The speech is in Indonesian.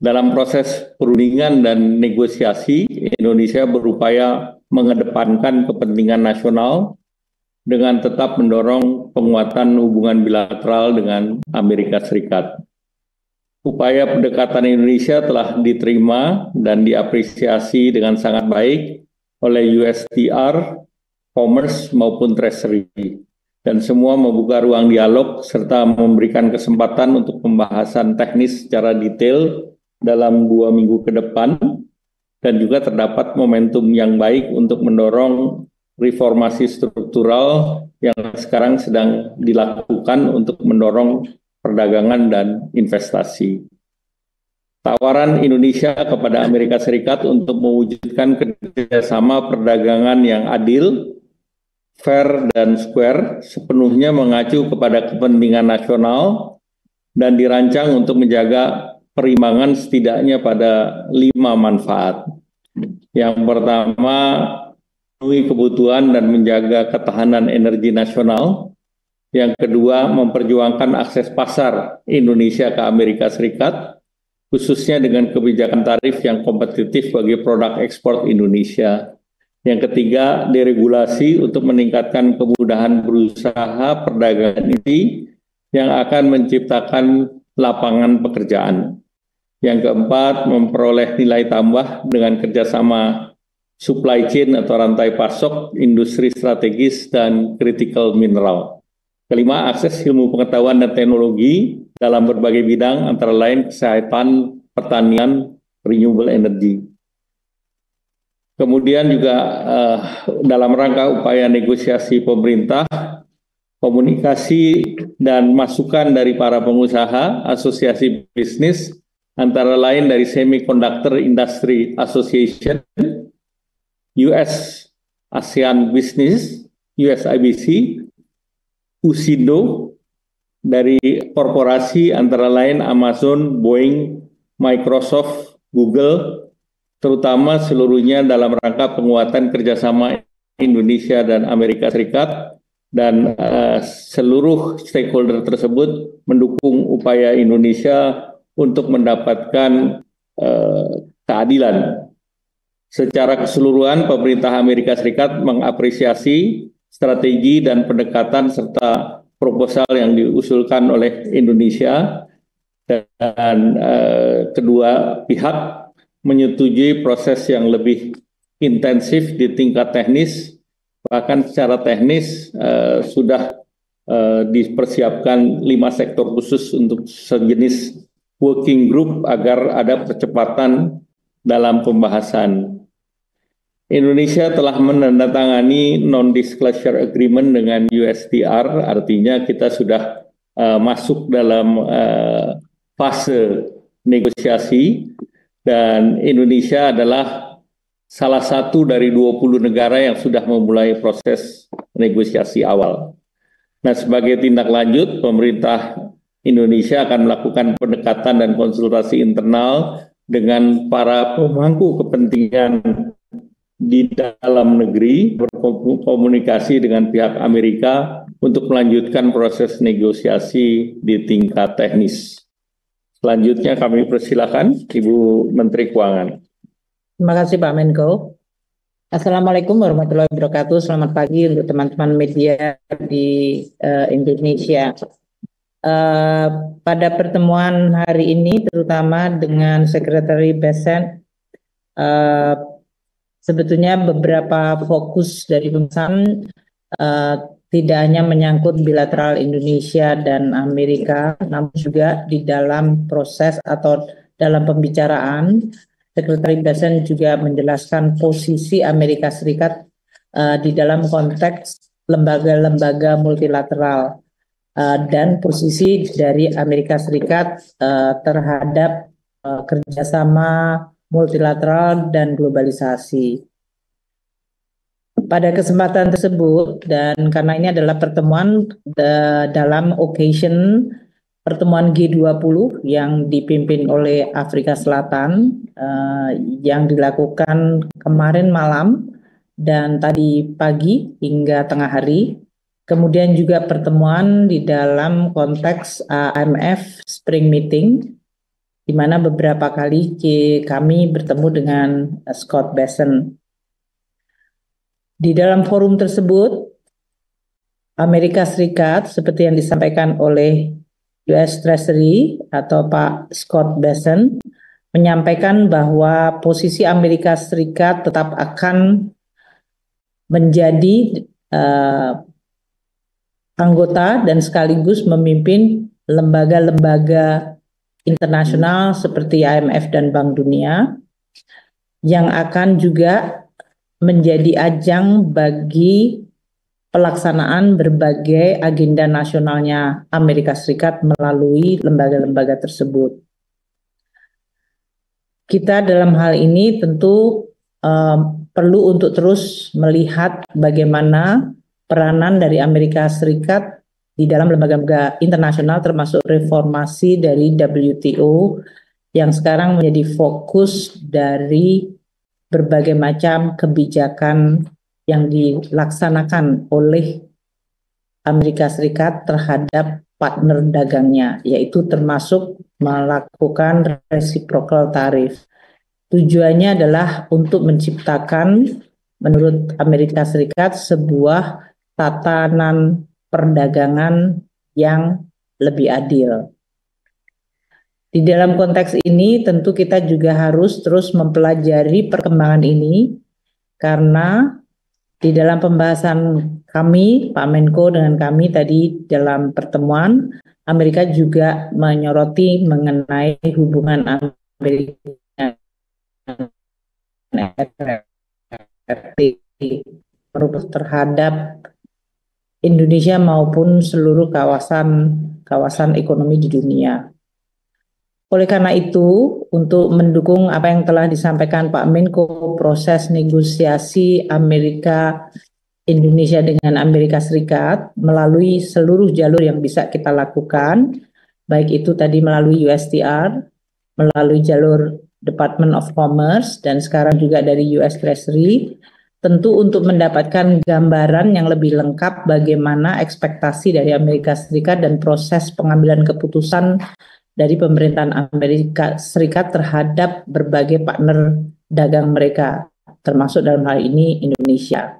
Dalam proses perundingan dan negosiasi, Indonesia berupaya mengedepankan kepentingan nasional dengan tetap mendorong penguatan hubungan bilateral dengan Amerika Serikat. Upaya pendekatan Indonesia telah diterima dan diapresiasi dengan sangat baik oleh USTR, Commerce maupun Treasury, dan semua membuka ruang dialog serta memberikan kesempatan untuk pembahasan teknis secara detail dalam 2 minggu ke depan, dan juga terdapat momentum yang baik untuk mendorong reformasi struktural yang sekarang sedang dilakukan untuk mendorong perdagangan dan investasi. Tawaran Indonesia kepada Amerika Serikat untuk mewujudkan kerjasama perdagangan yang adil, fair, dan square sepenuhnya mengacu kepada kepentingan nasional dan dirancang untuk menjaga perimbangan setidaknya pada 5 manfaat. Yang pertama, memenuhi kebutuhan dan menjaga ketahanan energi nasional. Yang kedua, memperjuangkan akses pasar Indonesia ke Amerika Serikat, khususnya dengan kebijakan tarif yang kompetitif bagi produk ekspor Indonesia. Yang ketiga, deregulasi untuk meningkatkan kemudahan berusaha perdagangan ini yang akan menciptakan lapangan pekerjaan. Yang keempat, memperoleh nilai tambah dengan kerjasama supply chain atau rantai pasok, industri strategis, dan critical mineral. Kelima, akses ilmu pengetahuan dan teknologi dalam berbagai bidang, antara lain kesehatan, pertanian, renewable energy. Kemudian juga dalam rangka upaya negosiasi pemerintah, komunikasi dan masukan dari para pengusaha, asosiasi bisnis, antara lain dari Semiconductor Industry Association, US ASEAN Business, USIBC, USINDO, dari korporasi antara lain Amazon, Boeing, Microsoft, Google, terutama seluruhnya dalam rangka penguatan kerjasama Indonesia dan Amerika Serikat, dan seluruh stakeholder tersebut mendukung upaya Indonesia untuk mendapatkan keadilan. Secara keseluruhan, pemerintah Amerika Serikat mengapresiasi strategi dan pendekatan serta proposal yang diusulkan oleh Indonesia, dan kedua pihak menyetujui proses yang lebih intensif di tingkat teknis. Bahkan secara teknis sudah dipersiapkan 5 sektor khusus untuk sejenis working group agar ada percepatan dalam pembahasan. Indonesia telah menandatangani non-disclosure agreement dengan USTR, artinya kita sudah masuk dalam fase negosiasi, dan Indonesia adalah salah satu dari 20 negara yang sudah memulai proses negosiasi awal. Nah, sebagai tindak lanjut, pemerintah Indonesia akan melakukan pendekatan dan konsultasi internal dengan para pemangku kepentingan di dalam negeri, berkomunikasi dengan pihak Amerika untuk melanjutkan proses negosiasi di tingkat teknis. Selanjutnya kami persilakan Ibu Menteri Keuangan. Terima kasih Pak Menko. Assalamualaikum warahmatullahi wabarakatuh. Selamat pagi untuk teman-teman media di Indonesia. Pada pertemuan hari ini, terutama dengan Sekretari BESEN, sebetulnya beberapa fokus dari pembahasan tidak hanya menyangkut bilateral Indonesia dan Amerika, namun juga di dalam proses atau dalam pembicaraan, Sekretari BESEN juga menjelaskan posisi Amerika Serikat di dalam konteks lembaga-lembaga multilateral dan posisi dari Amerika Serikat terhadap kerjasama multilateral dan globalisasi. Pada kesempatan tersebut, dan karena ini adalah pertemuan dalam occasion pertemuan G20 yang dipimpin oleh Afrika Selatan yang dilakukan kemarin malam dan tadi pagi hingga tengah hari, kemudian juga pertemuan di dalam konteks IMF Spring Meeting di mana beberapa kali kami bertemu dengan Scott Bessent. Di dalam forum tersebut, Amerika Serikat, seperti yang disampaikan oleh US Treasury atau Pak Scott Bessent, menyampaikan bahwa posisi Amerika Serikat tetap akan menjadi anggota dan sekaligus memimpin lembaga-lembaga internasional seperti IMF dan Bank Dunia, yang akan juga menjadi ajang bagi pelaksanaan berbagai agenda nasionalnya Amerika Serikat melalui lembaga-lembaga tersebut. Kita dalam hal ini tentu perlu untuk terus melihat bagaimana peranan dari Amerika Serikat di dalam lembaga-lembaga internasional, termasuk reformasi dari WTO yang sekarang menjadi fokus dari berbagai macam kebijakan yang dilaksanakan oleh Amerika Serikat terhadap partner dagangnya, yaitu termasuk melakukan reciprocal tarif. Tujuannya adalah untuk menciptakan, menurut Amerika Serikat, sebuah tatanan perdagangan yang lebih adil. Di dalam konteks ini tentu kita juga harus terus mempelajari perkembangan ini, karena di dalam pembahasan kami, Pak Menko dengan kami tadi dalam pertemuan, Amerika juga menyoroti mengenai hubungan Amerika terhadap Indonesia maupun seluruh kawasan ekonomi di dunia. Oleh karena itu, untuk mendukung apa yang telah disampaikan Pak Menko, proses negosiasi Amerika Indonesia dengan Amerika Serikat melalui seluruh jalur yang bisa kita lakukan, baik itu tadi melalui USTR, melalui jalur Department of Commerce, dan sekarang juga dari US Treasury, tentu untuk mendapatkan gambaran yang lebih lengkap bagaimana ekspektasi dari Amerika Serikat dan proses pengambilan keputusan dari pemerintahan Amerika Serikat terhadap berbagai partner dagang mereka, termasuk dalam hal ini Indonesia.